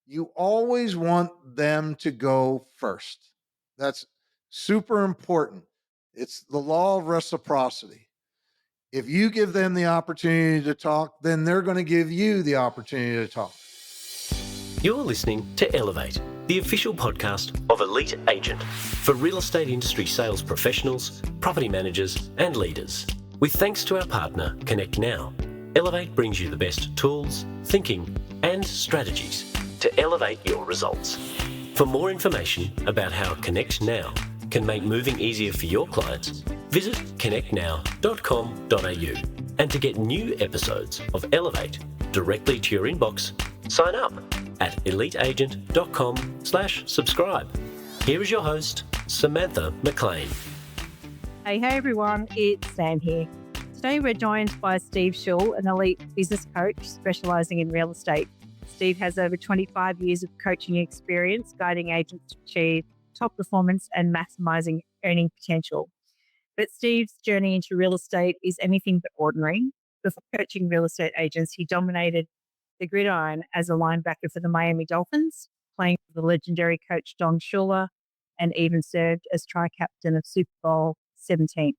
you always want them to go first. That's super important. It's the law of reciprocity. If you give them the opportunity to talk, then they're going to give you the opportunity to talk. You're listening to Elevate, the official podcast of Elite Agent for real estate industry sales professionals, property managers, and leaders. With thanks to our partner, Connect Now, Elevate brings you the best tools, thinking, and strategies to elevate your results. For more information about how Connect Now can make moving easier for your clients, visit connectnow.com.au. And to get new episodes of Elevate directly to your inbox, sign up at eliteagent.com/subscribe. Here is your host, Samantha McLean. Hey everyone, it's Sam here. Today we're joined by Steve Shull, an elite business coach specialising in real estate. Steve has over 25 years of coaching experience, guiding agents to achieve top performance and maximising earning potential. But Steve's journey into real estate is anything but ordinary. Before coaching real estate agents, he dominated the gridiron as a linebacker for the Miami Dolphins, playing for the legendary coach Don Shula, and even served as tri-captain of Super Bowl XVII.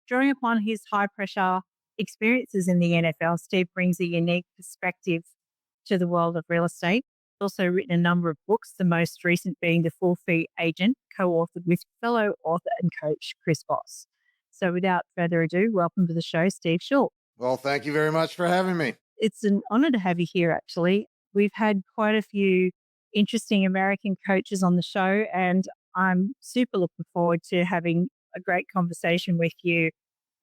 Drawing upon his high-pressure experiences in the NFL, Steve brings a unique perspective to the world of real estate. He's also written a number of books, the most recent being The Full Fee Agent, co-authored with fellow author and coach Chris Voss. So without further ado, welcome to the show, Steve Shull. Well, thank you very much for having me. It's an honor to have you here, actually. We've had quite a few interesting American coaches on the show, and I'm super looking forward to having a great conversation with you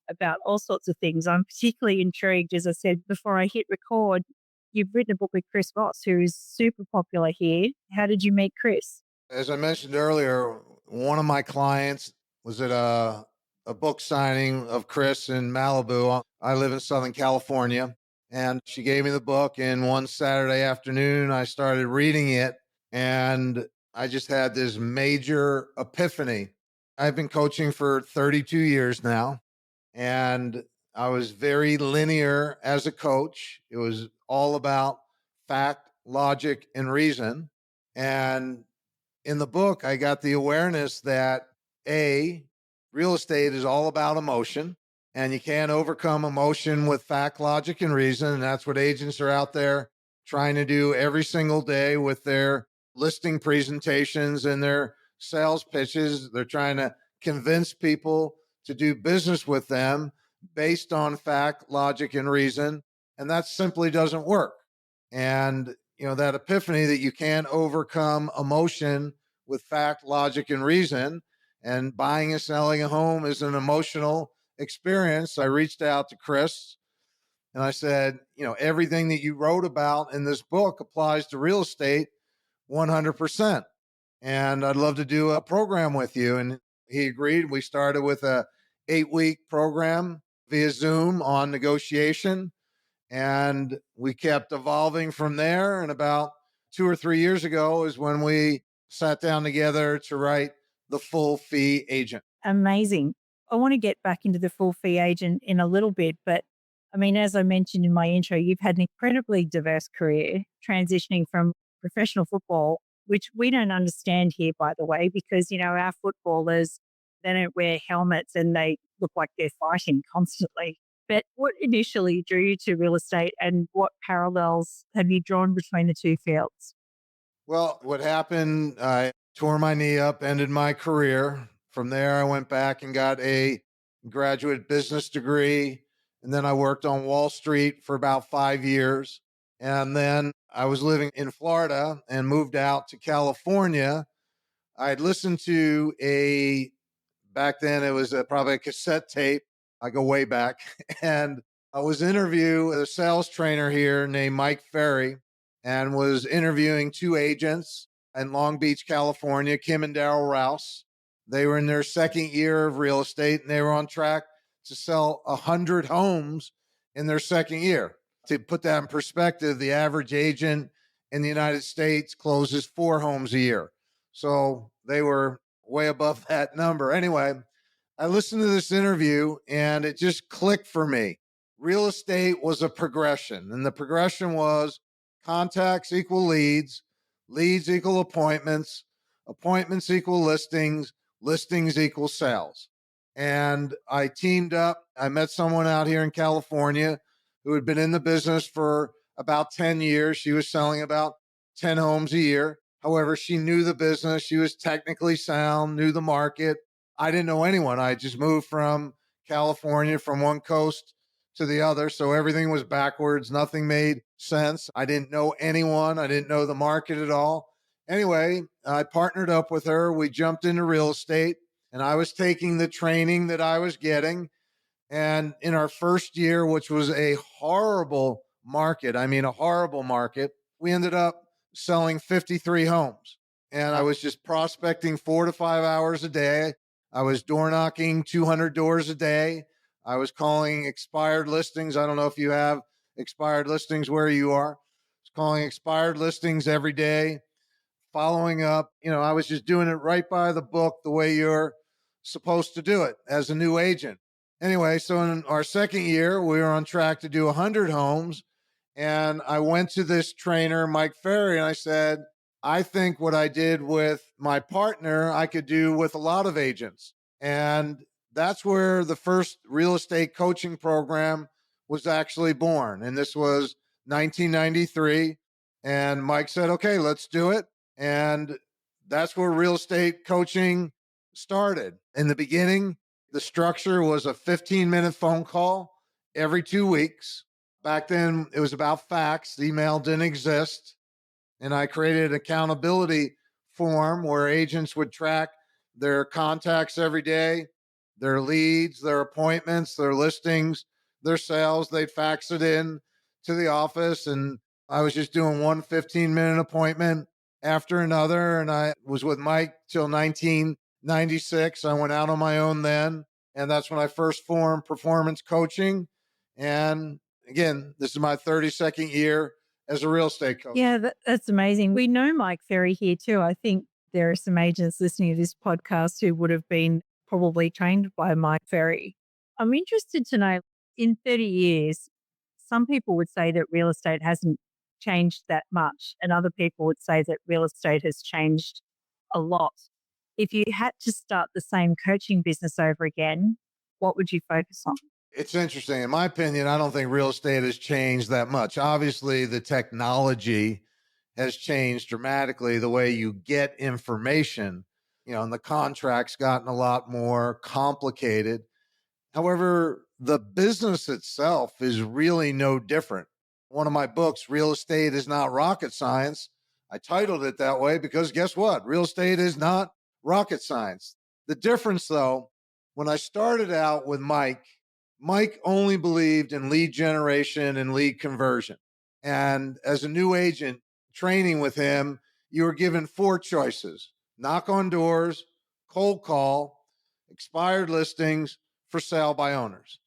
about all sorts of things. I'm particularly intrigued, as I said before I hit record, you've written a book with Chris Voss, who is super popular here. How did you meet Chris? As I mentioned earlier, one of my clients was at a book signing of Chris in Malibu. I live in Southern California. And she gave me the book, and one Saturday afternoon, I started reading it, and I just had this major epiphany. I've been coaching for 32 years now, and I was very linear as a coach. It was all about fact, logic, and reason. And in the book, I got the awareness that real estate is all about emotion. And you can't overcome emotion with fact, logic, and reason. And that's what agents are out there trying to do every single day with their listing presentations and their sales pitches. They're trying to convince people to do business with them based on fact, logic, and reason. And that simply doesn't work. And, that epiphany that you can't overcome emotion with fact, logic, and reason. And buying and selling a home is an emotional experience. I reached out to Chris and I said, everything that you wrote about in this book applies to real estate 100%. And I'd love to do a program with you. And he agreed. We started with a 8-week program via Zoom on negotiation. And we kept evolving from there. And about 2 or 3 years ago is when we sat down together to write The Full Fee Agent. Amazing. I want to get back into the full fee agent in a little bit, but I mean, as I mentioned in my intro, you've had an incredibly diverse career transitioning from professional football, which we don't understand here, by the way, because, our footballers, they don't wear helmets and they look like they're fighting constantly. But what initially drew you to real estate, and what parallels have you drawn between the two fields? Well, what happened, I tore my knee up, ended my career. From there, I went back and got a graduate business degree. And then I worked on Wall Street for about 5 years. And then I was living in Florida and moved out to California. I had listened to back then it was probably a cassette tape. I go way back. And I was interviewing a sales trainer here named Mike Ferry, and was interviewing 2 agents in Long Beach, California, Kim and Daryl Rouse. They were in their second year of real estate, and they were on track to sell 100 homes in their second year. To put that in perspective, the average agent in the United States closes 4 homes a year. So they were way above that number. Anyway, I listened to this interview, and it just clicked for me. Real estate was a progression, and the progression was contacts equal leads Leads equal appointments, appointments equal listings, listings equal sales. And I teamed up. I met someone out here in California who had been in the business for about 10 years. She was selling about 10 homes a year. However, she knew the business. She was technically sound, knew the market. I didn't know anyone. I just moved from California from one coast to the other. So everything was backwards. Nothing made sense. I didn't know anyone. I didn't know the market at all. Anyway, I partnered up with her. We jumped into real estate, and I was taking the training that I was getting. And in our first year, which was a horrible market, a horrible market, we ended up selling 53 homes. And I was just prospecting 4 to 5 hours a day. I was door knocking 200 doors a day. I was calling expired listings. I don't know if you have expired listings where you are. I was calling expired listings every day, following up. I was just doing it right by the book, the way you're supposed to do it as a new agent. Anyway, so in our second year, we were on track to do 100 homes. And I went to this trainer, Mike Ferry, and I said, I think what I did with my partner, I could do with a lot of agents. And that's where the first real estate coaching program was actually born. And this was 1993. And Mike said, okay, let's do it. And that's where real estate coaching started. In the beginning, the structure was a 15-minute phone call every 2 weeks. Back then, it was about fax. Email didn't exist. And I created an accountability form where agents would track their contacts every day, their leads, their appointments, their listings, their sales. They'd fax it in to the office. And I was just doing one 15-minute appointment after another. And I was with Mike till 1996. I went out on my own then. And that's when I first formed Performance Coaching. And again, this is my 32nd year as a real estate coach. Yeah, that's amazing. We know Mike Ferry here too. I think there are some agents listening to this podcast who would have been probably trained by Mike Ferry. I'm interested to know, in 30 years, some people would say that real estate hasn't changed that much, and other people would say that real estate has changed a lot. If you had to start the same coaching business over again, what would you focus on? It's interesting. In my opinion, I don't think real estate has changed that much. Obviously, the technology has changed dramatically, the way you get information, and the contract's gotten a lot more complicated. However, the business itself is really no different. One of my books, Real Estate is Not Rocket Science, I titled it that way because guess what? Real estate is not rocket science. The difference, though, when I started out with Mike only believed in lead generation and lead conversion. And as a new agent training with him, you were given 4 choices: knock on doors, cold call, expired listings, for sale by owners.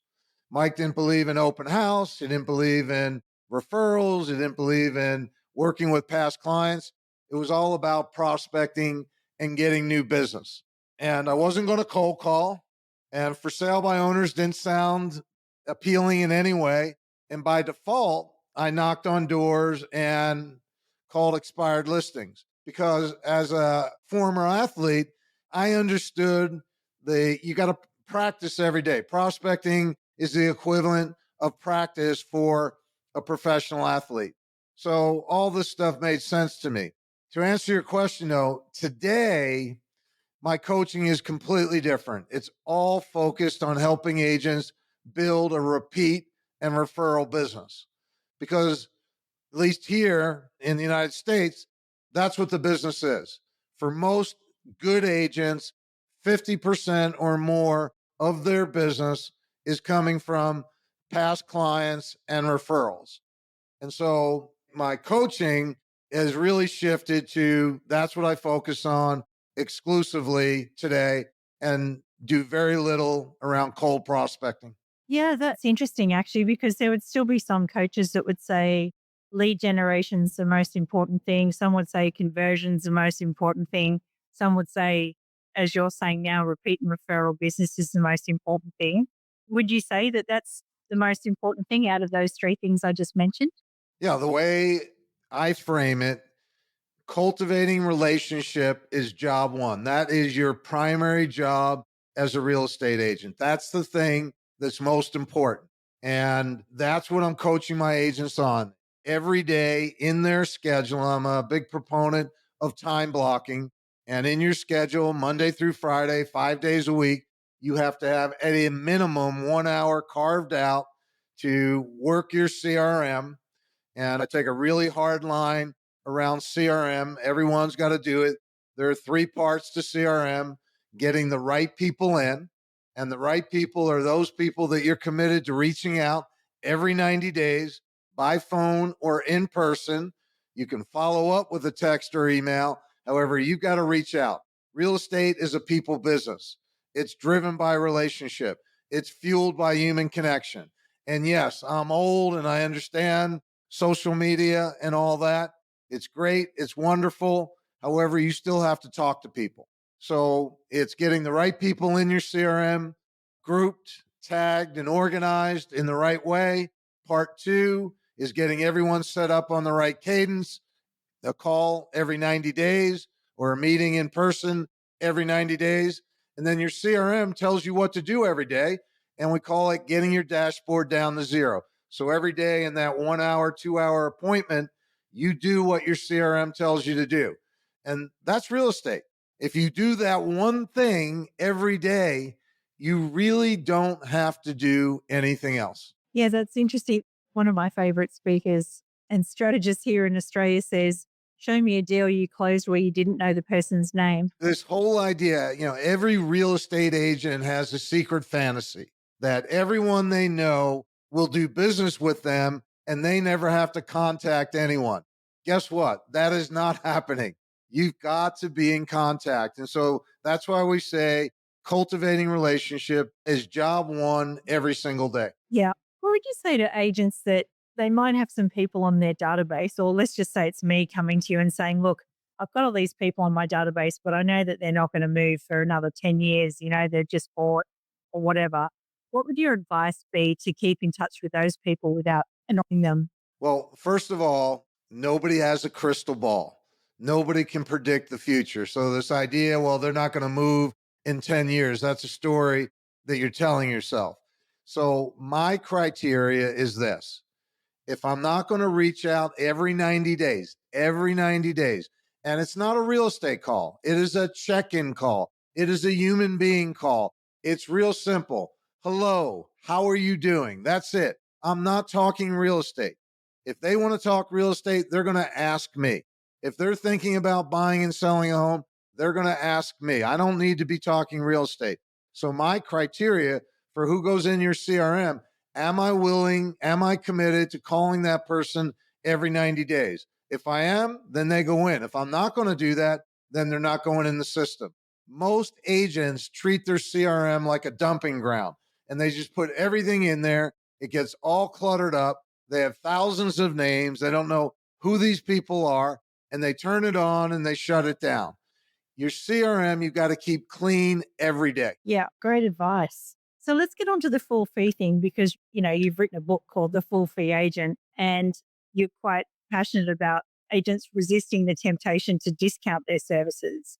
Mike didn't believe in open house. He didn't believe in referrals. He didn't believe in working with past clients. It was all about prospecting and getting new business. And I wasn't going to cold call. And for sale by owners didn't sound appealing in any way. And by default, I knocked on doors and called expired listings because as a former athlete, I understood you got to practice every day. Prospecting is the equivalent of practice for a professional athlete. So all this stuff made sense to me. To answer your question, though, today, my coaching is completely different. It's all focused on helping agents build a repeat and referral business. Because at least here in the United States, that's what the business is. For most good agents, 50% or more of their business is coming from past clients and referrals. And so my coaching has really shifted to that's what I focus on exclusively today and do very little around cold prospecting. Yeah, that's interesting actually, because there would still be some coaches that would say lead generation's the most important thing. Some would say conversion's the most important thing. Some would say, as you're saying now, repeat and referral business is the most important thing. Would you say that that's the most important thing out of those 3 things I just mentioned? Yeah, the way I frame it, cultivating relationship is job one. That is your primary job as a real estate agent. That's the thing that's most important. And that's what I'm coaching my agents on every day in their schedule. I'm a big proponent of time blocking. And in your schedule, Monday through Friday, 5 days a week, you have to have at a minimum 1 hour carved out to work your CRM. And I take a really hard line around CRM. Everyone's got to do it. There are three parts to CRM: getting the right people in. And the right people are those people that you're committed to reaching out every 90 days by phone or in person. You can follow up with a text or email. However, you've got to reach out. Real estate is a people business. It's driven by relationship. It's fueled by human connection. And yes, I'm old and I understand social media and all that. It's great. It's wonderful. However, you still have to talk to people. So it's getting the right people in your CRM, grouped, tagged, and organized in the right way. Part two is getting everyone set up on the right cadence, a call every 90 days or a meeting in person every 90 days. And then your CRM tells you what to do every day. And we call it getting your dashboard down to zero. So every day in that 1 hour, 2 hour appointment, you do what your CRM tells you to do. And that's real estate. If you do that one thing every day, you really don't have to do anything else. Yeah, that's interesting. One of my favorite speakers and strategists here in Australia says, show me a deal you closed where you didn't know the person's name. This whole idea, every real estate agent has a secret fantasy that everyone they know will do business with them and they never have to contact anyone. Guess what? That is not happening. You've got to be in contact. And so that's why we say cultivating relationship is job one every single day. Yeah. What would you say to agents that they might have some people on their database, or let's just say it's me coming to you and saying, look, I've got all these people on my database, but I know that they're not going to move for another 10 years. They're just bought or whatever. What would your advice be to keep in touch with those people without annoying them? Well, first of all, nobody has a crystal ball. Nobody can predict the future. So this idea, well, they're not going to move in 10 years, that's a story that you're telling yourself. So my criteria is this. If I'm not going to reach out every 90 days, and it's not a real estate call, it is a check-in call, it is a human being call. It's real simple. Hello, how are you doing? That's it. I'm not talking real estate. If they want to talk real estate, they're going to ask me. If they're thinking about buying and selling a home, they're going to ask me. I don't need to be talking real estate. So my criteria for who goes in your CRM, am I committed to calling that person every 90 days? If I am, then they go in. If I'm not going to do that, then they're not going in the system. Most agents treat their CRM like a dumping ground, and they just put everything in there. It gets all cluttered up. They have thousands of names. They don't know who these people are, and they turn it on and they shut it down. Your CRM, you've got to keep clean every day. Yeah, great advice. So let's get on to the full fee thing because, you've written a book called The Full Fee Agent and you're quite passionate about agents resisting the temptation to discount their services.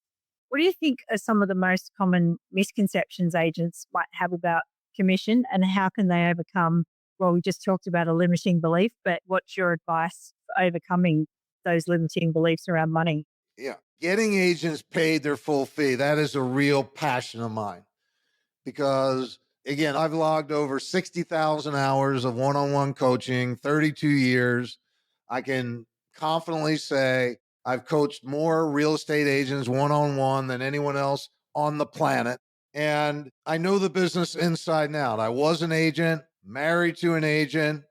What do you think are some of the most common misconceptions agents might have about commission and how can they overcome? Well, we just talked about a limiting belief, but what's your advice for overcoming those limiting beliefs around money? Yeah. Getting agents paid their full fee, that is a real passion of mine because, again, I've logged over 60,000 hours of one-on-one coaching, 32 years. I can confidently say I've coached more real estate agents one-on-one than anyone else on the planet. And I know the business inside and out. I was an agent, married to an agent,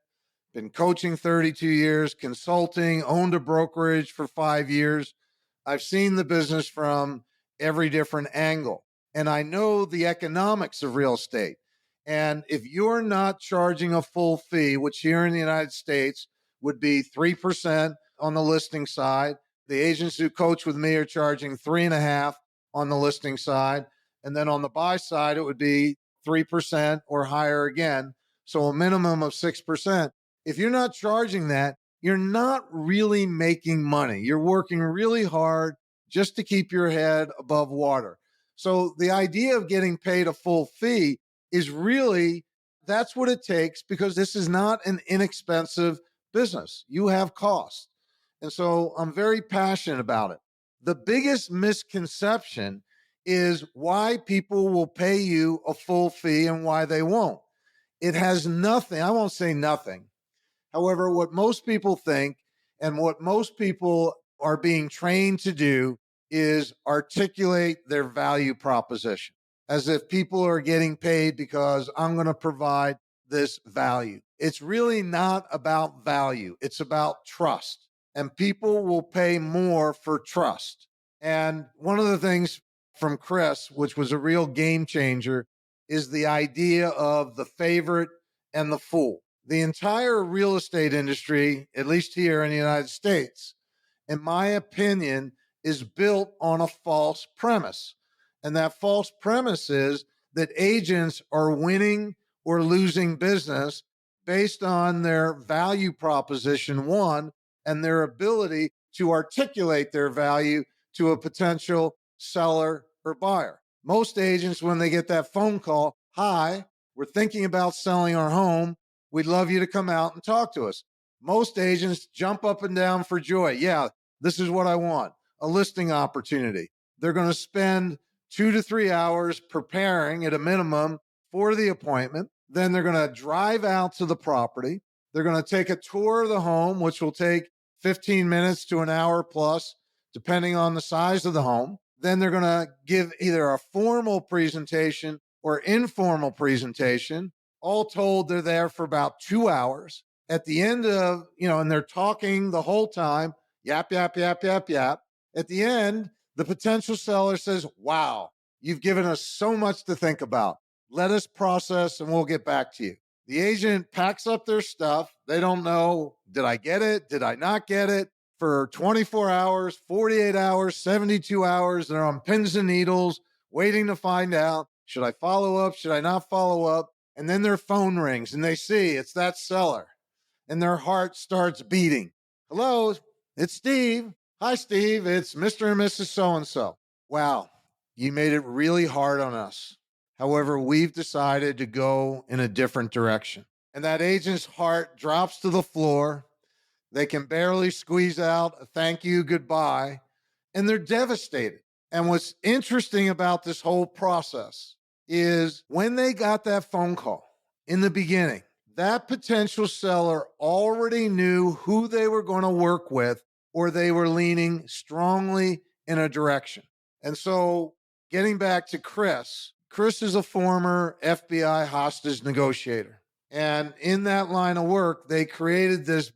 been coaching 32 years, consulting, owned a brokerage for 5 years. I've seen the business from every different angle, and I know the economics of real estate. And if you're not charging a full fee, which here in the United States would be 3% on the listing side, the agents who coach with me are charging 3.5% on the listing side. And then on the buy side, it would be 3% or higher again. So a minimum of 6%. If you're not charging that, you're not really making money. You're working really hard just to keep your head above water. So the idea of getting paid a full fee is really, that's what it takes, because this is not an inexpensive business. You have costs. And so I'm very passionate about it. The biggest misconception is why people will pay you a full fee and why they won't. It has nothing, I won't say nothing. However, what most people think and what most people are being trained to do is articulate their value proposition as if people are getting paid because I'm going to provide this value. It's really not about value. It's about trust. And people will pay more for trust. And one of the things from Chris, which was a real game changer, is the idea of the favorite and the fool. The entire real estate industry, at least here in the United States, in my opinion, is built on a false premise. And that false premise is that agents are winning or losing business based on their value proposition, one, and their ability to articulate their value to a potential seller or buyer. Most agents, when they get that phone call, hi, we're thinking about selling our home. We'd love you to come out and talk to us. Most agents jump up and down for joy. Yeah, this is what I want, a listing opportunity. They're going to spend 2 to 3 hours preparing at a minimum for the appointment. Then they're going to drive out to the property. They're going to take a tour of the home, which will take 15 minutes to an hour plus, depending on the size of the home. Then they're going to give either a formal presentation or informal presentation. All told, they're there for about 2 hours. At the end of, and they're talking the whole time, yap, yap, yap, yap, yap. At the end, the potential seller says, wow, you've given us so much to think about. Let us process and we'll get back to you. The agent packs up their stuff. They don't know, did I get it? Did I not get it? For 24 hours, 48 hours, 72 hours, they're on pins and needles, waiting to find out, should I follow up? Should I not follow up? And then their phone rings and they see it's that seller and their heart starts beating. Hello, it's Steve. Hi, Steve. It's Mr. and Mrs. So-and-so. Wow, you made it really hard on us. However, we've decided to go in a different direction. And that agent's heart drops to the floor. They can barely squeeze out a thank you, goodbye, and they're devastated. And what's interesting about this whole process is when they got that phone call in the beginning, that potential seller already knew who they were going to work with, or they were leaning strongly in a direction. And so getting back to Chris is a former FBI hostage negotiator. And in that line of work, they created this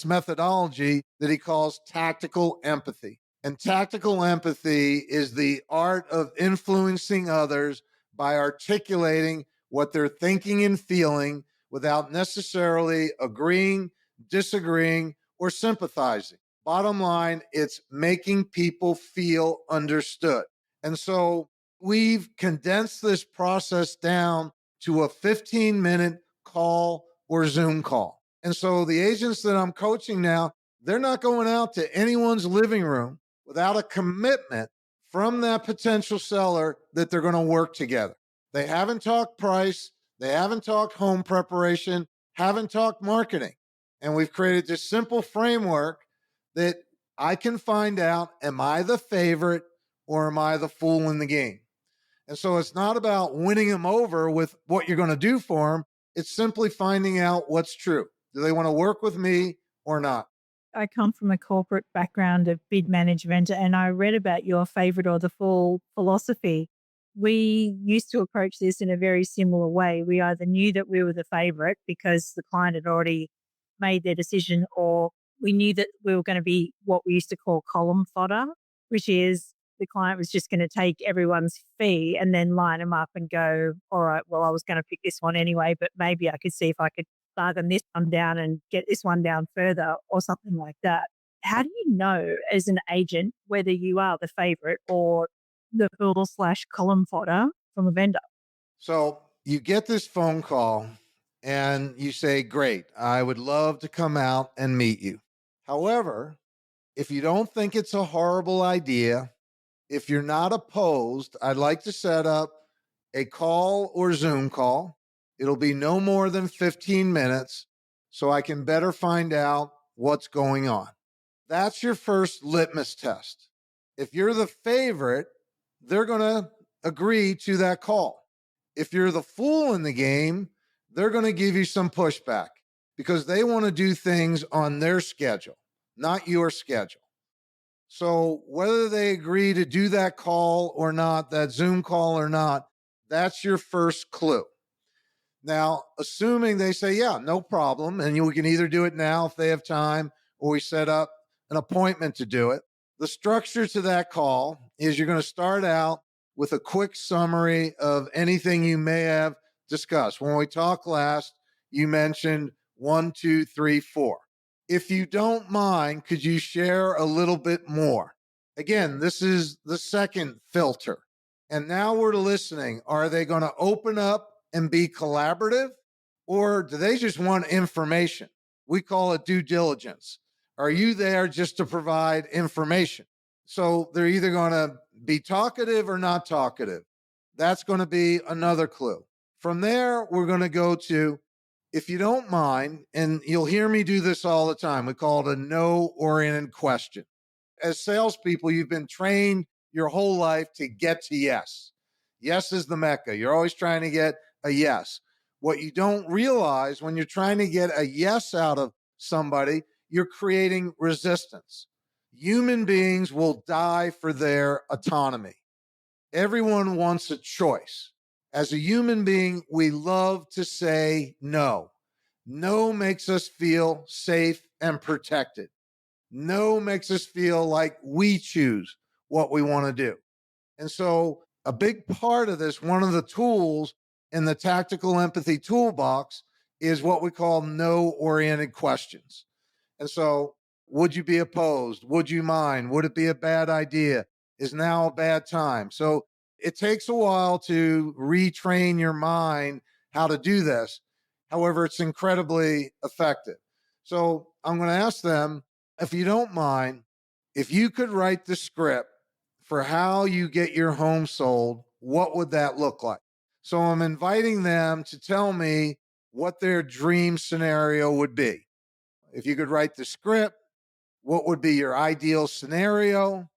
methodology that he calls tactical empathy. And tactical empathy is the art of influencing others by articulating what they're thinking and feeling without necessarily agreeing, disagreeing, or sympathizing. Bottom line, it's making people feel understood. And so we've condensed this process down to a 15-minute call or Zoom call. And so the agents that I'm coaching now, they're not going out to anyone's living room without a commitment from that potential seller that they're going to work together. They haven't talked price. They haven't talked home preparation, haven't talked marketing. And we've created this simple framework that I can find out, am I the favorite or am I the fool in the game? And so it's not about winning them over with what you're going to do for them. It's simply finding out what's true. Do they want to work with me or not? I come from a corporate background of bid management, and I read about your favorite or the fool philosophy. We used to approach this in a very similar way. We either knew that we were the favorite because the client had already made their decision, or we knew that we were going to be what we used to call column fodder, which is the client was just going to take everyone's fee and then line them up and go, all right, well, I was going to pick this one anyway, but maybe I could see if I could bargain this one down and get this one down further or something like that. How do you know as an agent whether you are the favorite or the fool/column fodder from a vendor? So you get this phone call and you say, great, I would love to come out and meet you. However, if you don't think it's a horrible idea, if you're not opposed, I'd like to set up a call or Zoom call. It'll be no more than 15 minutes so I can better find out what's going on. That's your first litmus test. If you're the favorite, they're going to agree to that call. If you're the fool in the game, they're going to give you some pushback because they want to do things on their schedule, not your schedule. So whether they agree to do that call or not, that Zoom call or not, that's your first clue. Now, assuming they say, yeah, no problem, and we can either do it now if they have time, or we set up an appointment to do it. The structure to that call is you're going to start out with a quick summary of anything you may have discussed. When we talked last, you mentioned 1, 2, 3, 4. If you don't mind, could you share a little bit more? Again, this is the second filter. And now we're listening. Are they going to open up and be collaborative, or do they just want information? We call it due diligence. Are you there just to provide information? So they're either going to be talkative or not talkative. That's going to be another clue. From there, we're going to go to, if you don't mind, and you'll hear me do this all the time, we call it a no-oriented question. As salespeople, you've been trained your whole life to get to yes. Yes is the Mecca. You're always trying to get a yes. What you don't realize when you're trying to get a yes out of somebody, you're creating resistance. Human beings will die for their autonomy. Everyone wants a choice. As a human being, we love to say no. No makes us feel safe and protected. No makes us feel like we choose what we want to do. And so a big part of this, one of the tools in the tactical empathy toolbox, is what we call no-oriented questions. And so, would you be opposed? Would you mind? Would it be a bad idea? Is now a bad time? So it takes a while to retrain your mind how to do this. However, it's incredibly effective. So I'm going to ask them, if you don't mind, if you could write the script for how you get your home sold, what would that look like? So I'm inviting them to tell me what their dream scenario would be. If you could write the script, what would be your ideal scenario?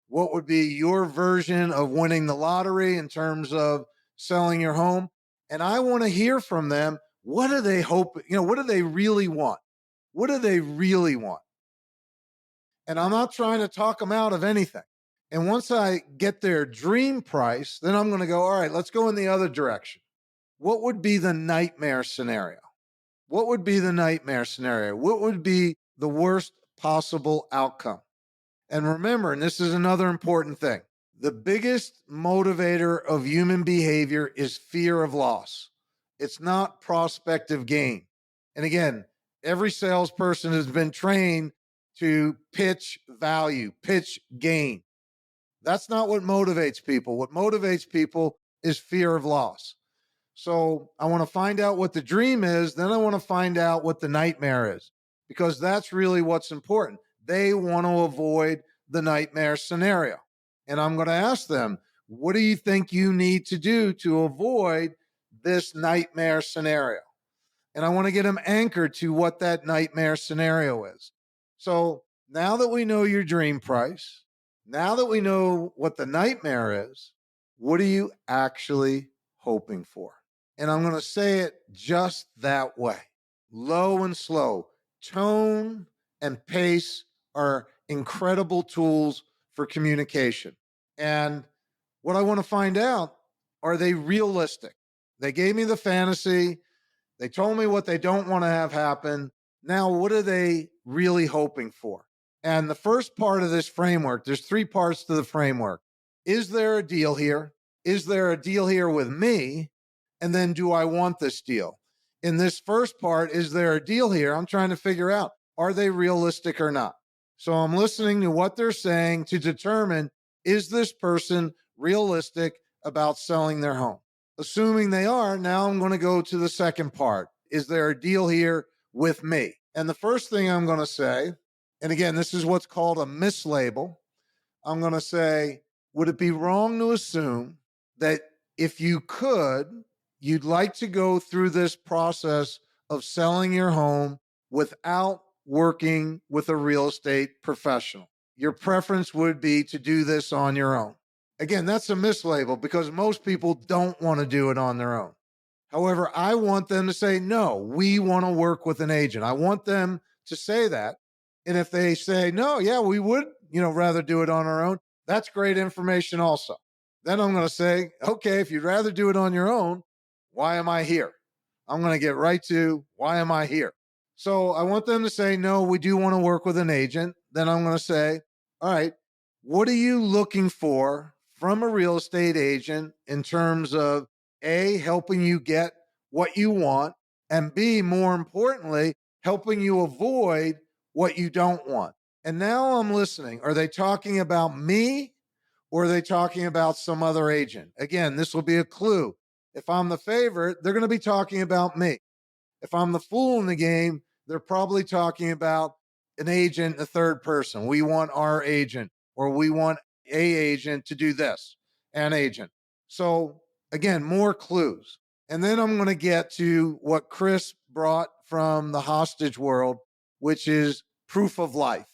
What would be your version of winning the lottery in terms of selling your home? And I want to hear from them. What do they hope? What do they really want? What do they really want? And I'm not trying to talk them out of anything. And once I get their dream price, then I'm going to go, all right, let's go in the other direction. What would be the nightmare scenario? What would be the nightmare scenario? What would be the worst possible outcome? And remember, and this is another important thing, the biggest motivator of human behavior is fear of loss. It's not prospective gain. And again, every salesperson has been trained to pitch value, pitch gain. That's not what motivates people. What motivates people is fear of loss. So I want to find out what the dream is. Then I want to find out what the nightmare is, because that's really what's important. They want to avoid the nightmare scenario. And I'm going to ask them, what do you think you need to do to avoid this nightmare scenario? And I want to get them anchored to what that nightmare scenario is. So now that we know your dream price, now that we know what the nightmare is, what are you actually hoping for? And I'm going to say it just that way, low and slow. Tone and pace are incredible tools for communication. And what I want to find out, are they realistic? They gave me the fantasy. They told me what they don't want to have happen. Now, what are they really hoping for? And the first part of this framework, there's 3 parts to the framework. Is there a deal here? Is there a deal here with me? And then, do I want this deal? In this first part, is there a deal here? I'm trying to figure out, are they realistic or not? So I'm listening to what they're saying to determine, is this person realistic about selling their home? Assuming they are, now I'm going to go to the second part. Is there a deal here with me? And the first thing I'm going to say, and again, this is what's called a mislabel. I'm going to say, would it be wrong to assume that if you could, you'd like to go through this process of selling your home without working with a real estate professional? Your preference would be to do this on your own. Again, that's a mislabel because most people don't want to do it on their own. However, I want them to say, no, we want to work with an agent. I want them to say that. And if they say, no, yeah, we would, rather do it on our own, that's great information also. Then I'm going to say, okay, if you'd rather do it on your own, why am I here? I'm going to get right to why am I here? So I want them to say, no, we do want to work with an agent. Then I'm going to say, all right, what are you looking for from a real estate agent in terms of A, helping you get what you want, and B, more importantly, helping you avoid what you don't want? And now I'm listening. Are they talking about me or are they talking about some other agent? Again, this will be a clue. If I'm the favorite, they're going to be talking about me. If I'm the fool in the game, they're probably talking about an agent, a third person. We want our agent, or we want a agent to do this, an agent. So again, more clues. And then I'm going to get to what Chris brought from the hostage world, which is proof of life.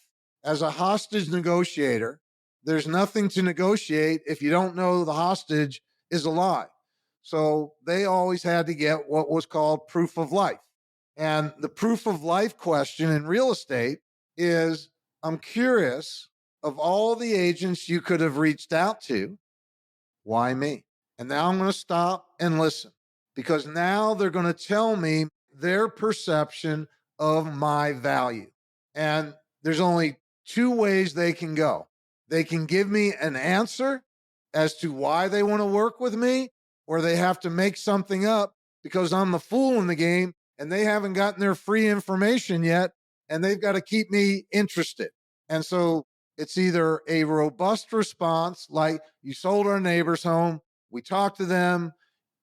As a hostage negotiator, there's nothing to negotiate if you don't know the hostage is alive. So they always had to get what was called proof of life. And the proof of life question in real estate is, I'm curious, of all the agents you could have reached out to, why me? And now I'm going to stop and listen, because now they're going to tell me their perception of my value. And there's only two ways they can go. They can give me an answer as to why they want to work with me, or they have to make something up because I'm the fool in the game and they haven't gotten their free information yet, and they've got to keep me interested. And so it's either a robust response, like you sold our neighbor's home, we talked to them,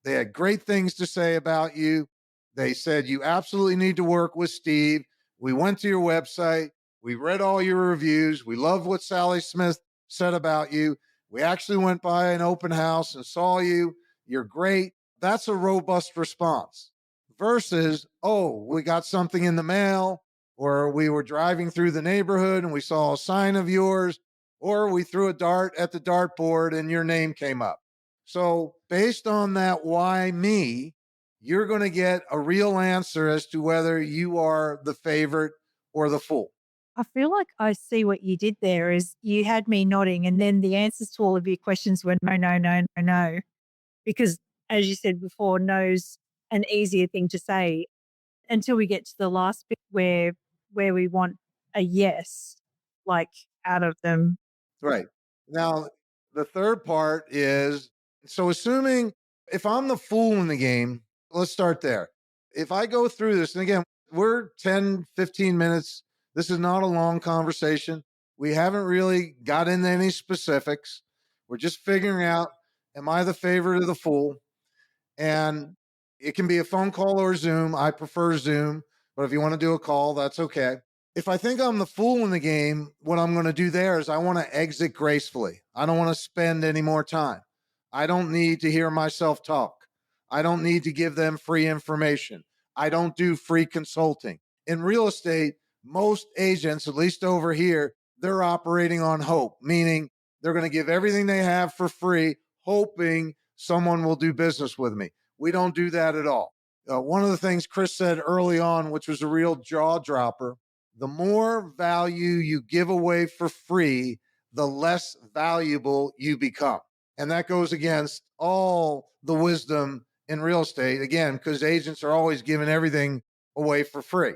they had great things to say about you. They said, you absolutely need to work with Steve. We went to your website. We read all your reviews. We love what Sally Smith said about you. We actually went by an open house and saw you. You're great. That's a robust response versus, oh, we got something in the mail, or we were driving through the neighborhood and we saw a sign of yours, or we threw a dart at the dartboard and your name came up. So based on that, why me, you're going to get a real answer as to whether you are the favorite or the fool. I feel like I see what you did there is you had me nodding, and then the answers to all of your questions were no, no, no, no, no. Because as you said before, no's an easier thing to say until we get to the last bit where we want a yes, like out of them. Right. Now, the third part is, so assuming if I'm the fool in the game, let's start there. If I go through this, and again, we're 10, 15 minutes. This is not a long conversation. We haven't really got into any specifics. We're just figuring out, am I the favorite or the fool? And it can be a phone call or Zoom. I prefer Zoom, but if you want to do a call, that's okay. If I think I'm the fool in the game, what I'm going to do there is I want to exit gracefully. I don't want to spend any more time. I don't need to hear myself talk. I don't need to give them free information. I don't do free consulting. In real estate, most agents, at least over here, they're operating on hope, meaning they're going to give everything they have for free, hoping someone will do business with me. We don't do that at all. One of the things Chris said early on, which was a real jaw dropper, the more value you give away for free, the less valuable you become. And that goes against all the wisdom in real estate, again, because agents are always giving everything away for free.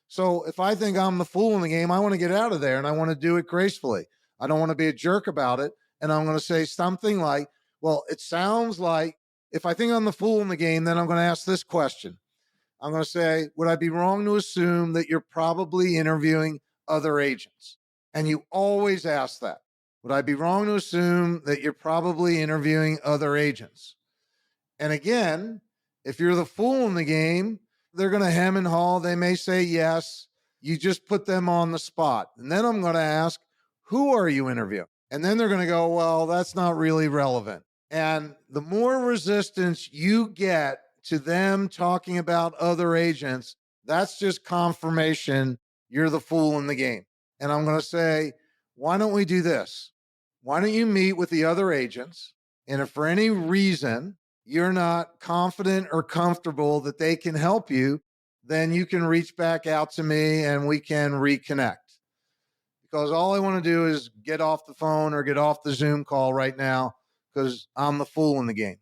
So if I think I'm the fool in the game, I want to get out of there and I want to do it gracefully. I don't want to be a jerk about it. And I'm going to say something like, well, it sounds like if I think I'm the fool in the game, then I'm going to ask this question. I'm going to say, would I be wrong to assume that you're probably interviewing other agents? And you always ask that. Would I be wrong to assume that you're probably interviewing other agents? And again, if you're the fool in the game, they're going to hem and haw. They may say yes. You just put them on the spot. And then I'm going to ask, who are you interviewing? And then they're going to go, well, that's not really relevant. And the more resistance you get to them talking about other agents, that's just confirmation you're the fool in the game. And I'm going to say, why don't we do this? Why don't you meet with the other agents? And if for any reason you're not confident or comfortable that they can help you, then you can reach back out to me and we can reconnect. Because all I want to do is get off the phone or get off the Zoom call right now because I'm the fool in the game.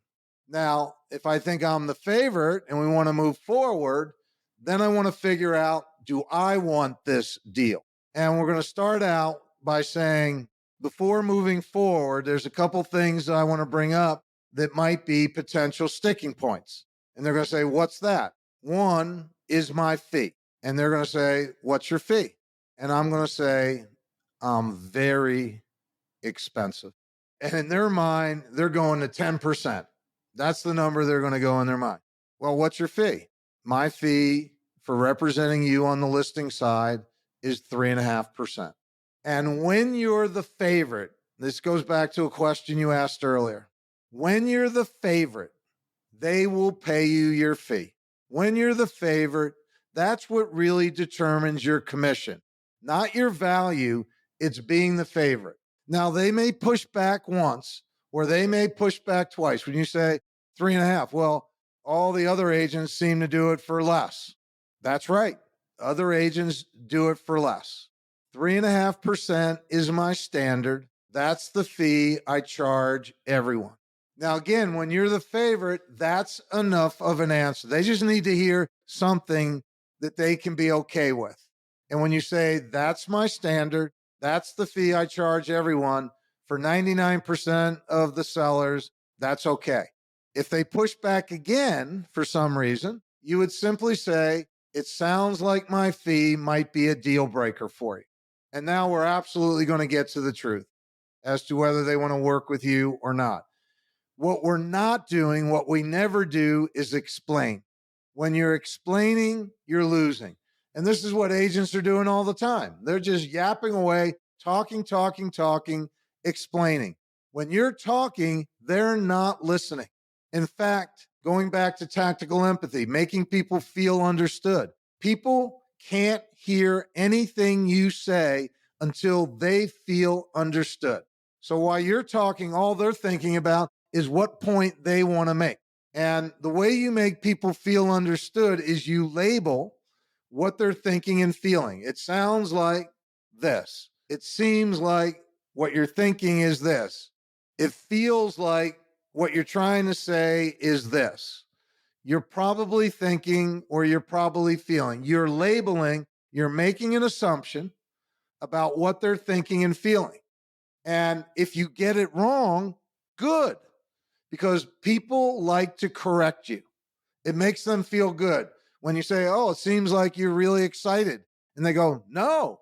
Now, if I think I'm the favorite and we want to move forward, then I want to figure out, do I want this deal? And we're going to start out by saying, before moving forward, there's a couple things that I want to bring up that might be potential sticking points. And they're going to say, what's that? One is my fee. And they're going to say, what's your fee? And I'm going to say, very expensive. And in their mind, they're going to 10%. That's the number they're going to go in their mind. Well, what's your fee? My fee for representing you on the listing side is 3.5%. And when you're the favorite, this goes back to a question you asked earlier. When you're the favorite, they will pay you your fee. When you're the favorite, that's what really determines your commission, not your value. It's being the favorite. Now, they may push back once or they may push back twice. When you say 3.5, well, all the other agents seem to do it for less. That's right. Other agents do it for less. 3.5% is my standard. That's the fee I charge everyone. Now, again, when you're the favorite, that's enough of an answer. They just need to hear something that they can be okay with. And when you say, that's my standard, that's the fee I charge everyone, for 99% of the sellers, that's okay. If they push back again for some reason, you would simply say, it sounds like my fee might be a deal breaker for you. And now we're absolutely going to get to the truth as to whether they want to work with you or not. What we're not doing, what we never do, is explain. When you're explaining, you're losing. And this is what agents are doing all the time. They're just yapping away, talking, explaining. When you're talking, they're not listening. In fact, going back to tactical empathy, making people feel understood. People can't hear anything you say until they feel understood. So while you're talking, all they're thinking about is what point they want to make. And the way you make people feel understood is you label what they're thinking and feeling. It sounds like this. It seems like what you're thinking is this. It feels like what you're trying to say is this. You're probably thinking or you're probably feeling. You're labeling, you're making an assumption about what they're thinking and feeling. And if you get it wrong, good, because people like to correct you. It makes them feel good when you say, oh, it seems like you're really excited. And they go, no,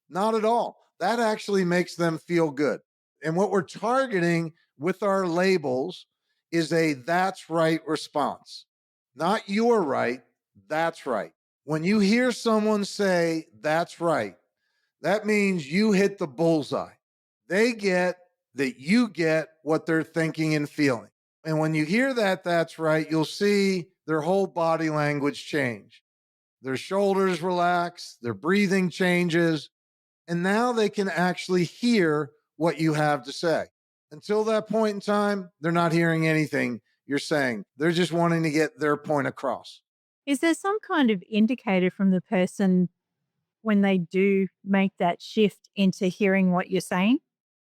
not at all. That actually makes them feel good. And what we're targeting with our labels is a that's right response. Not you're right, that's right. When you hear someone say that's right, that means you hit the bullseye. They get that you get what they're thinking and feeling. And when you hear that that's right, you'll see their whole body language change. Their shoulders relax, their breathing changes, and now they can actually hear what you have to say. Until that point in time, they're not hearing anything you're saying. They're just wanting to get their point across. Is there some kind of indicator from the person when they do make that shift into hearing what you're saying?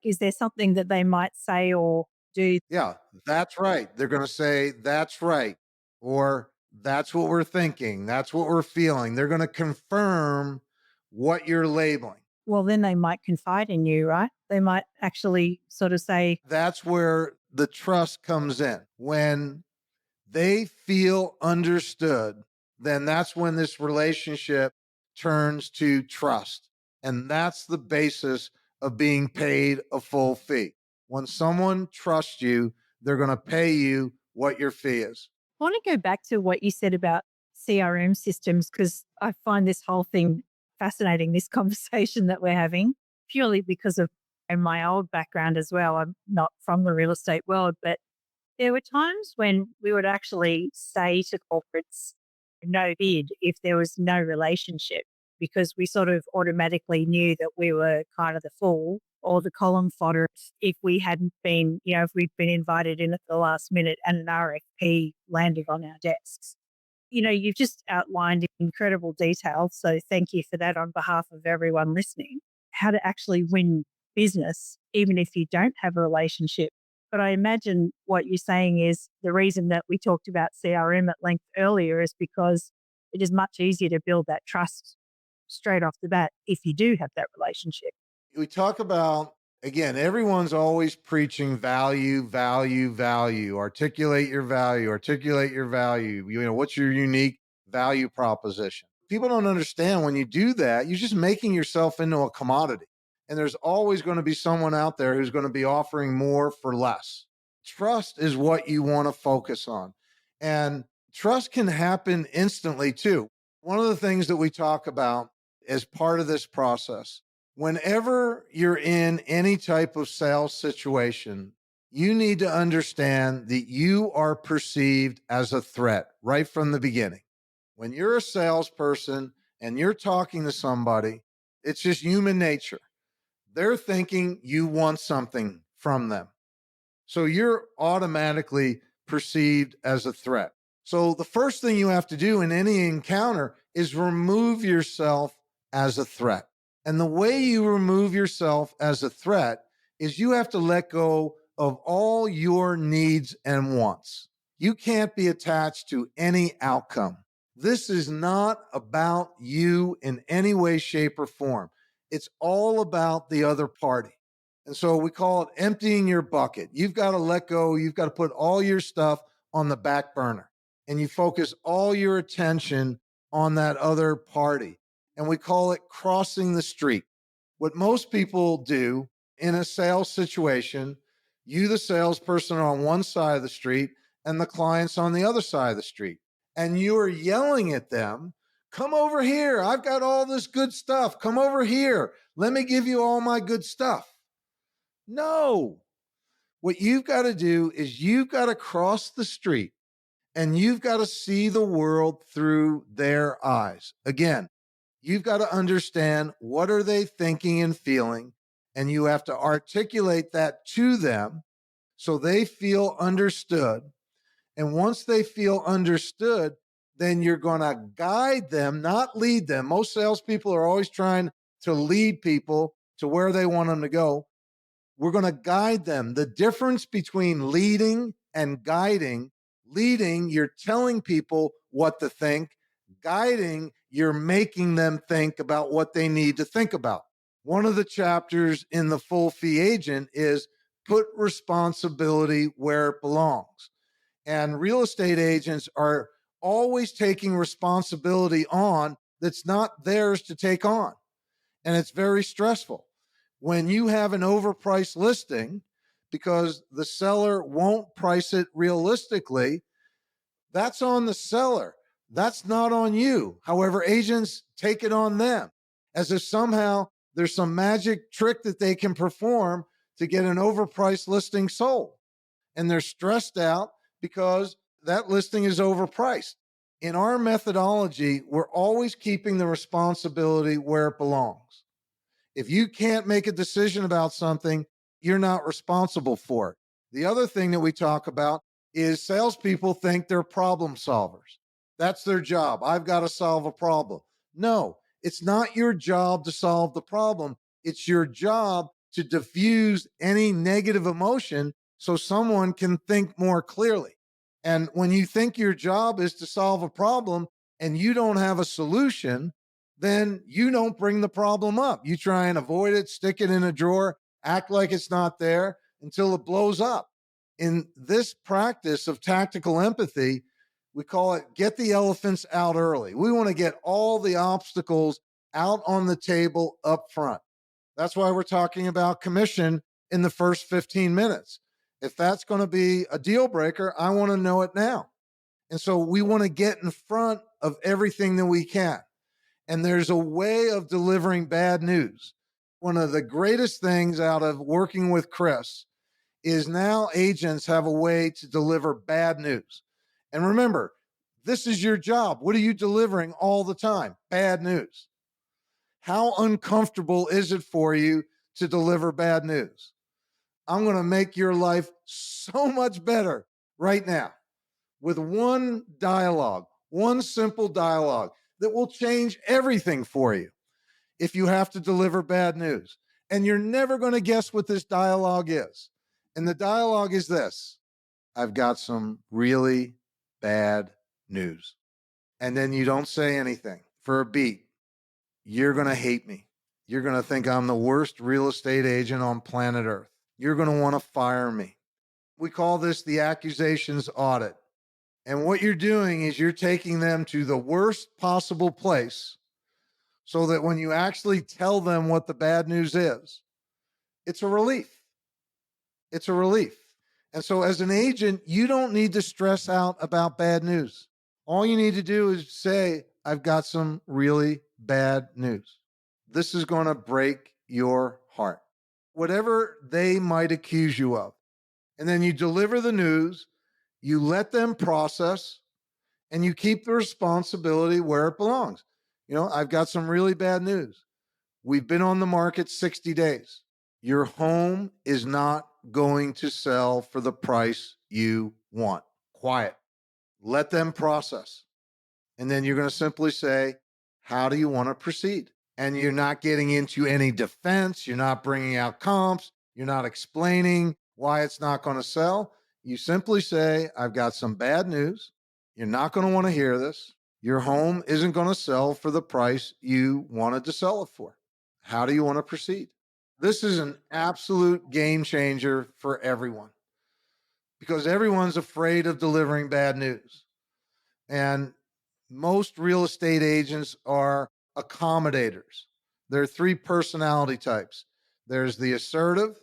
Is there something that they might say or do? Yeah, that's right. They're going to say, that's right. Or that's what we're thinking. That's what we're feeling. They're going to confirm what you're labeling. Well, then they might confide in you, right? They might actually sort of say, That's where the trust comes in. When they feel understood, then that's when this relationship turns to trust. And that's the basis of being paid a full fee. When someone trusts you, they're going to pay you what your fee is. I want to go back to what you said about CRM systems because I find this whole thing fascinating, this conversation that we're having, purely because of my old background as well. I'm not from the real estate world, but there were times when we would actually say to corporates, no bid if there was no relationship, because we sort of automatically knew that we were kind of the fool or the column fodder if we hadn't been, if we'd been invited in at the last minute and an RFP landed on our desks. You've just outlined in incredible detail. So thank you for that on behalf of everyone listening, how to actually win business, even if you don't have a relationship. But I imagine what you're saying is the reason that we talked about CRM at length earlier is because it is much easier to build that trust straight off the bat if you do have that relationship. We talk about, again, everyone's always preaching value, value, value. Articulate your value, articulate your value. What's your unique value proposition? People don't understand when you do that, you're just making yourself into a commodity. And there's always going to be someone out there who's going to be offering more for less. Trust is what you want to focus on. And trust can happen instantly too. One of the things that we talk about as part of this process, whenever you're in any type of sales situation, you need to understand that you are perceived as a threat right from the beginning. When you're a salesperson and you're talking to somebody, it's just human nature. They're thinking you want something from them. So you're automatically perceived as a threat. So the first thing you have to do in any encounter is remove yourself as a threat. And the way you remove yourself as a threat is you have to let go of all your needs and wants. You can't be attached to any outcome. This is not about you in any way, shape, or form. It's all about the other party. And so we call it emptying your bucket. You've got to let go. You've got to put all your stuff on the back burner. And you focus all your attention on that other party. And we call it crossing the street. What most people do in a sales situation, you, the salesperson, are on one side of the street and the client's on the other side of the street. And you are yelling at them, come over here. I've got all this good stuff. Come over here. Let me give you all my good stuff. No. What you've got to do is you've got to cross the street and you've got to see the world through their eyes. Again, you've got to understand what are they thinking and feeling, and you have to articulate that to them so they feel understood. And once they feel understood, then you're going to guide them, not lead them. Most salespeople are always trying to lead people to where they want them to go. We're going to guide them. The difference between leading and guiding, leading, you're telling people what to think. Guiding, you're making them think about what they need to think about. One of the chapters in the Full Fee Agent is put responsibility where it belongs. And real estate agents are always taking responsibility on that's not theirs to take on. And it's very stressful. When you have an overpriced listing because the seller won't price it realistically, that's on the seller. That's not on you. However, agents take it on them as if somehow there's some magic trick that they can perform to get an overpriced listing sold. And they're stressed out because that listing is overpriced. In our methodology, we're always keeping the responsibility where it belongs. If you can't make a decision about something, you're not responsible for it. The other thing that we talk about is salespeople think they're problem solvers. That's their job. I've got to solve a problem. No, it's not your job to solve the problem. It's your job to diffuse any negative emotion so someone can think more clearly. And when you think your job is to solve a problem and you don't have a solution, then you don't bring the problem up. You try and avoid it, stick it in a drawer, act like it's not there until it blows up. In this practice of tactical empathy, we call it get the elephants out early. We want to get all the obstacles out on the table up front. That's why we're talking about commission in the first 15 minutes. If that's going to be a deal breaker, I want to know it now. And so we want to get in front of everything that we can. And there's a way of delivering bad news. One of the greatest things out of working with Chris is now agents have a way to deliver bad news. And remember, this is your job. What are you delivering all the time? Bad news. How uncomfortable is it for you to deliver bad news? I'm going to make your life so much better right now with one dialogue, one simple dialogue that will change everything for you if you have to deliver bad news. And you're never going to guess what this dialogue is. And the dialogue is this: I've got some really bad news. And then you don't say anything for a beat. You're going to hate me. You're going to think I'm the worst real estate agent on planet Earth. You're going to want to fire me. We call this the accusations audit. And what you're doing is you're taking them to the worst possible place so that when you actually tell them what the bad news is, it's a relief. It's a relief. And so as an agent, you don't need to stress out about bad news. All you need to do is say, I've got some really bad news. This is going to break your heart. Whatever they might accuse you of. And then you deliver the news, you let them process, and you keep the responsibility where it belongs. I've got some really bad news. We've been on the market 60 days. Your home is not going to sell for the price you want. Quiet. Let them process. And then you're going to simply say, how do you want to proceed? And you're not getting into any defense. You're not bringing out comps. You're not explaining why it's not going to sell. You simply say, I've got some bad news. You're not going to want to hear this. Your home isn't going to sell for the price you wanted to sell it for. How do you want to proceed? This is an absolute game changer for everyone because everyone's afraid of delivering bad news. And most real estate agents are accommodators. There are three personality types. There's the assertive.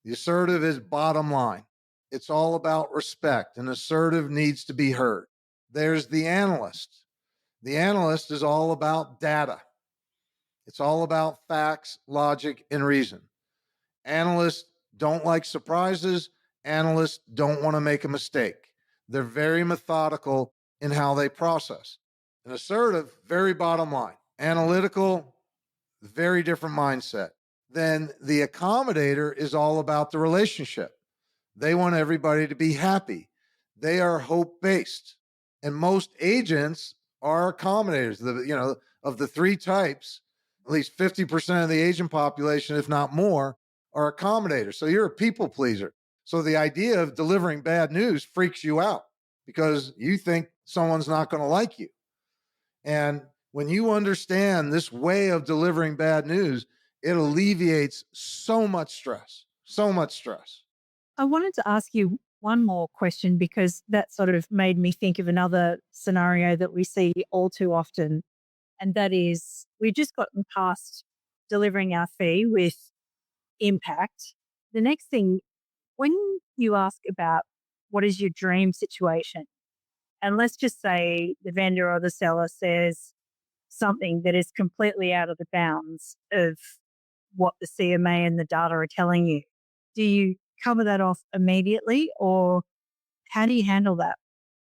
The assertive is bottom line. It's all about respect, and assertive needs to be heard. There's the analyst. The analyst is all about data. It's all about facts, logic, and reason. Analysts don't like surprises. Analysts don't want to make a mistake. They're very methodical in how they process. An assertive, very bottom line. Analytical, very different mindset. Then the accommodator is all about the relationship. They want everybody to be happy. They are hope-based. And most agents are accommodators. Of the three types, at least 50% of the agent population, if not more, are accommodators. So you're a people pleaser. So the idea of delivering bad news freaks you out because you think someone's not going to like you. And when you understand this way of delivering bad news, it alleviates so much stress, so much stress. I wanted to ask you one more question because that sort of made me think of another scenario that we see all too often. And that is we've just gotten past delivering our fee with impact. The next thing, when you ask about what is your dream situation, and let's just say the vendor or the seller says something that is completely out of the bounds of what the CMA and the data are telling you, do you cover that off immediately or how do you handle that?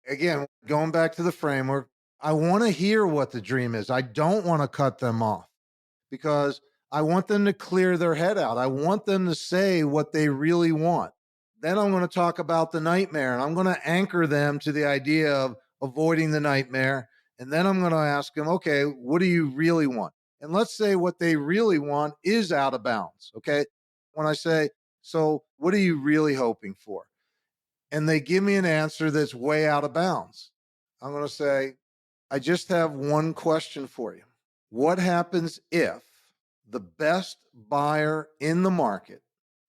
Again, going back to the framework, I want to hear what the dream is. I don't want to cut them off because I want them to clear their head out. I want them to say what they really want. Then I'm going to talk about the nightmare and I'm going to anchor them to the idea of avoiding the nightmare. And then I'm going to ask them, okay, what do you really want? And let's say what they really want is out of bounds. Okay. When I say, so what are you really hoping for? And they give me an answer that's way out of bounds. I'm going to say, I just have one question for you. What happens if the best buyer in the market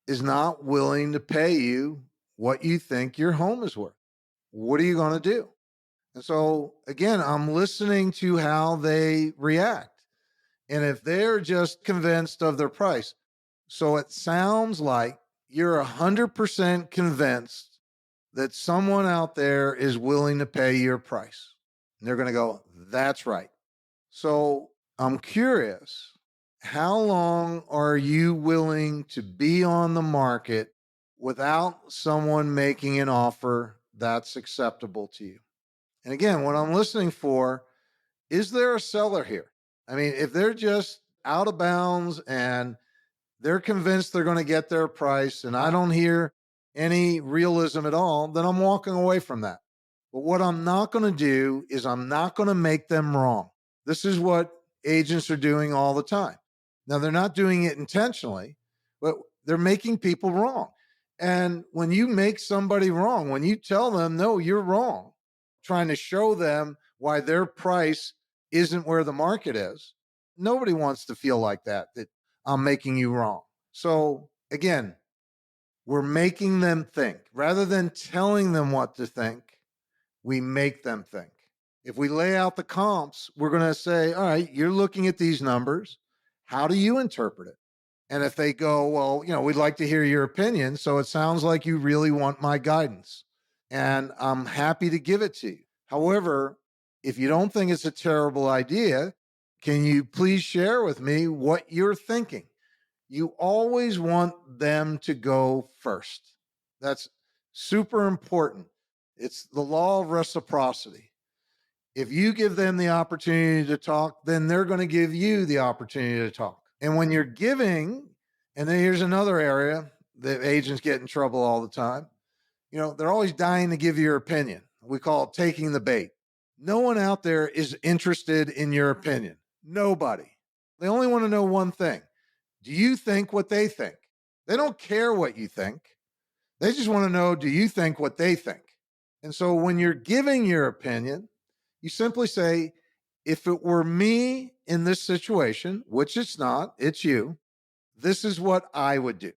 is not willing to pay you what you think your home is worth? What are you going to do? And so, again, I'm listening to how they react. And if they're just convinced of their price, so it sounds like you're 100% convinced that someone out there is willing to pay your price. And they're going to go, That's right. So I'm curious, how long are you willing to be on the market without someone making an offer that's acceptable to you? And again, what I'm listening for, is there a seller here? I mean, if they're just out of bounds and they're convinced they're going to get their price and I don't hear any realism at all, then I'm walking away from that. But what I'm not going to do is I'm not going to make them wrong. This is what agents are doing all the time. Now, they're not doing it intentionally, but they're making people wrong. And when you make somebody wrong, when you tell them, no, you're wrong, trying to show them why their price isn't where the market is, nobody wants to feel like that I'm making you wrong. So again, we're making them think. Rather than telling them what to think, we make them think. If we lay out the comps, we're going to say, all right, you're looking at these numbers. How do you interpret it? And if they go, well, we'd like to hear your opinion. So it sounds like you really want my guidance. And I'm happy to give it to you. However, if you don't think it's a terrible idea, can you please share with me what you're thinking? You always want them to go first. That's super important. It's the law of reciprocity. If you give them the opportunity to talk, then they're going to give you the opportunity to talk. And when you're giving, and then here's another area that agents get in trouble all the time. They're always dying to give your opinion. We call it taking the bait. No one out there is interested in your opinion. Nobody. They only want to know one thing. Do you think what they think? They don't care what you think. They just want to know, do you think what they think? And so when you're giving your opinion, you simply say, if it were me in this situation, which it's not, it's you, this is what I would do.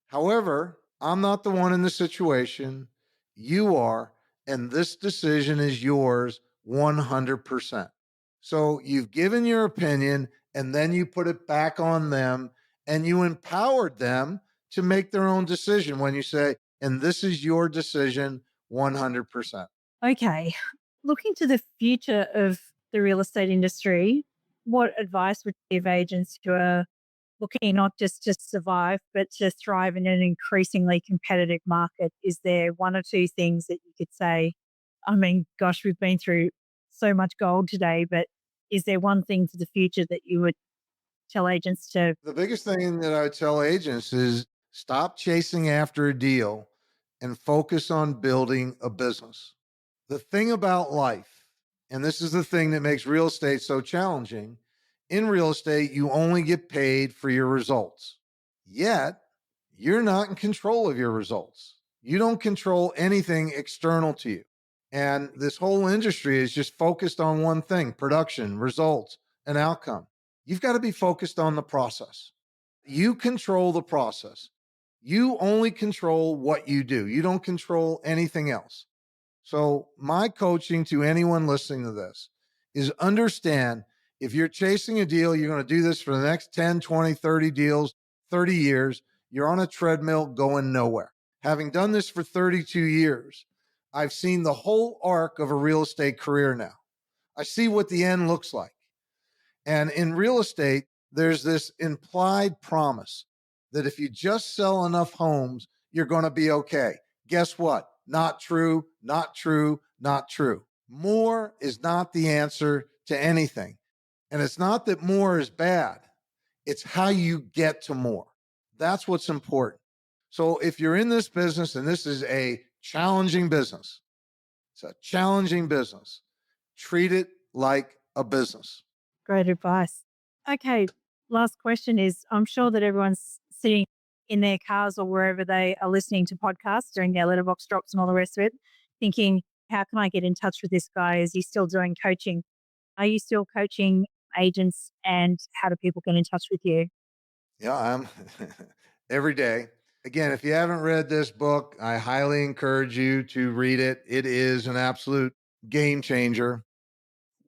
However, I'm not the one in the situation. You are, and this decision is yours 100%. So you've given your opinion, and then you put it back on them, and you empowered them to make their own decision when you say, and this is your decision 100%. Okay. Looking to the future of the real estate industry, what advice would you give agents who are looking not just to survive, but to thrive in an increasingly competitive market? Is there one or two things that you could say? I mean, gosh, we've been through so much gold today, but is there one thing for the future that you would tell agents to? The biggest thing that I would tell agents is stop chasing after a deal and focus on building a business. The thing about life, and this is the thing that makes real estate so challenging, in real estate, you only get paid for your results. Yet, you're not in control of your results. You don't control anything external to you. And this whole industry is just focused on one thing: production, results, and outcome. You've got to be focused on the process. You control the process. You only control what you do. You don't control anything else. So my coaching to anyone listening to this is understand, if you're chasing a deal, you're going to do this for the next 10, 20, 30 deals, 30 years. You're on a treadmill going nowhere. Having done this for 32 years, I've seen the whole arc of a real estate career now. I see what the end looks like. And in real estate, there's this implied promise that if you just sell enough homes, you're going to be okay. Guess what? Not true, not true, not true. More is not the answer to anything. And it's not that more is bad. It's how you get to more. That's what's important. So if you're in this business, and this is a challenging business, it's a challenging business, treat it like a business. Great advice. Okay, last question is, I'm sure that everyone's sitting in their cars or wherever they are listening to podcasts during their letterbox drops and all the rest of it, thinking, how can I get in touch with this guy? Is he still doing coaching? Are you still coaching agents, and how do people get in touch with you? Yeah, I'm every day. Again, if you haven't read this book, I highly encourage you to read it. It is an absolute game changer.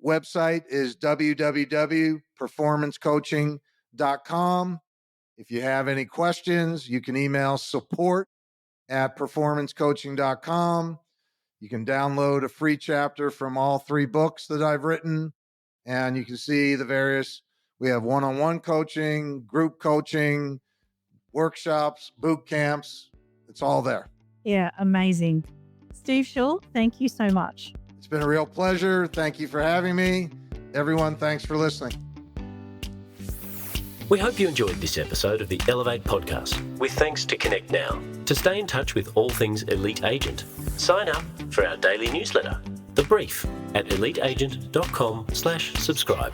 Website is www.performancecoaching.com. If you have any questions, you can email support@performancecoaching.com. You can download a free chapter from all 3 books that I've written. and you can see the various, we have one-on-one coaching, group coaching, workshops, boot camps. It's all there. Yeah, amazing. Steve Shull, thank you so much. It's been a real pleasure. Thank you for having me. Everyone, thanks for listening. We hope you enjoyed this episode of the Elevate podcast, with thanks to Connect Now. To stay in touch with all things Elite Agent, sign up for our daily newsletter, The Brief, at eliteagent.com/subscribe.